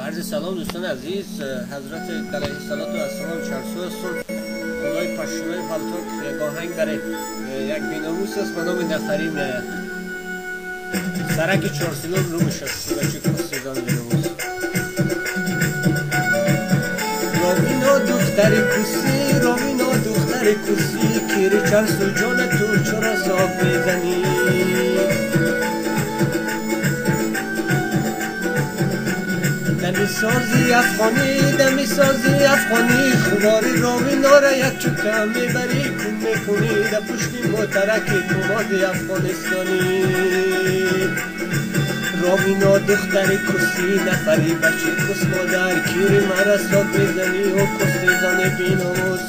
عرض سلام دوستان عزیز، حضرت علیه السلام چرسو هستم. خدای پشتونای پلتاک گاهنگ برای یک بیناموس است به نام نفرین سرک 4 سیلون رو میشه بچه کستگان بیناموس. راوینا دختر کسی، راوینا دختر کسی، کیر چرسو جان تو چرا ساق میزنی؟ دمی سازی افغانی خواری راوینا را یک چوکه میبری کن میکنی در پشتی موترک کماد افغانستانی. راوینا دختر کسی نفری بچه کس مادر کیر مرسات میزنی و کسی زن بیناموس.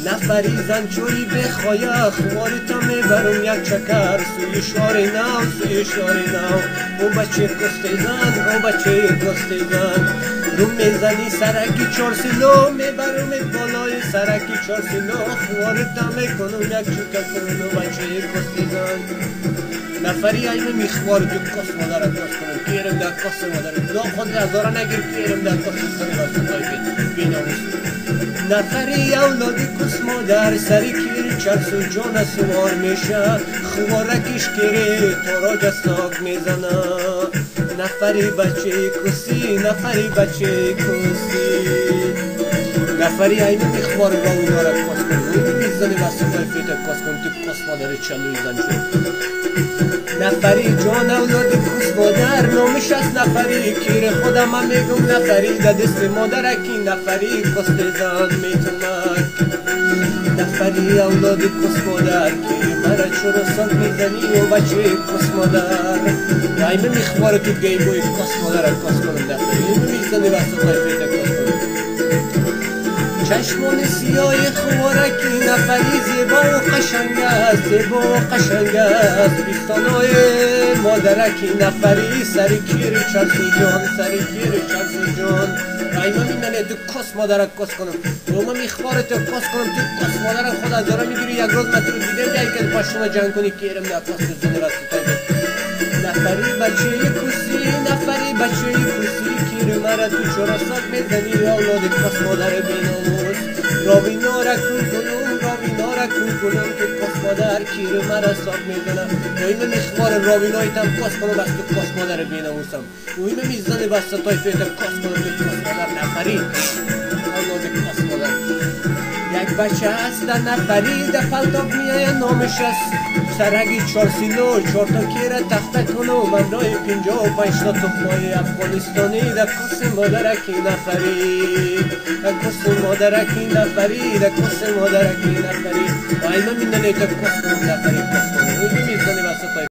نفری زن چوری بخواه خواری تا میبرم یک چکر سوی شاری نو او بچه کسته زن رو میزنی سرکی 4 سیلو میبرم بالای سرکی 4 سیلو خواری تا میکنم یک چکر کنم و بچه کسته زن. نفری اینو میخوار تو کس مادر کس کنم کیرم در کس مادر لا خود هزاره نگیر کیرم در کس کنم بیناموس. نفری اولادی کس مادر سری کیر چرسو جان سوار میشه خوارکش کیره تاراج ساک میزنه. نفری بچه کسی نفری اینو میخوار راوینا را کس کنم اینو میزنی واسه فیت کس کنم تو کس مادر چلوی زن شد. نفری جان اولادی کس مادر نامش از نفری کیر خودم هم میگم نفری در دست مادرکی نفری کسته زن میتونک. نفری اولادی کس مادر کیر مرا چرا سال میزنی و بچه کس مادر اینو میخواره تو گیبوی کس مادر کس کنم. نفری اینو میزنی واسه فیت کس کنم. چشمان سیاه خوارکی نفری زیبا و قشنگ است بیستانای مادرکی نفری سری کیر چرسو جان اینا میدنه تو کس مادر کس کنم روما میخواره تو کس کنم تو کس مادر خود از داره میگیری یک روز من تو رو دیدم جایی که پشتما جنگ کنی کیرم نه کس بزنی واسه تایده. نفری بچه کسی کیر مرا تو چرا ساک میزنی اولاد کس مادر بیناموس. راوینا را کن کنم که کس مادر کیر مرا ساک میزنه و اینو میخواره راوینایتم کس کنم بس تو کس مادر بیناموسم و اینو میزنه بس تای فیتم کس کنم تو کس مادر. نفری اولاد کس مادر یک بچه هست در نفری در پلتاک میای نامش است سرگی 4 سیلو 4 تا کیره تخته کنه و ممنای 55 تا تخمای افغانستانی در کس مادرکی نفری و اینا میدنه تا کس کنم نفری کس کنم اینو میزنه واسه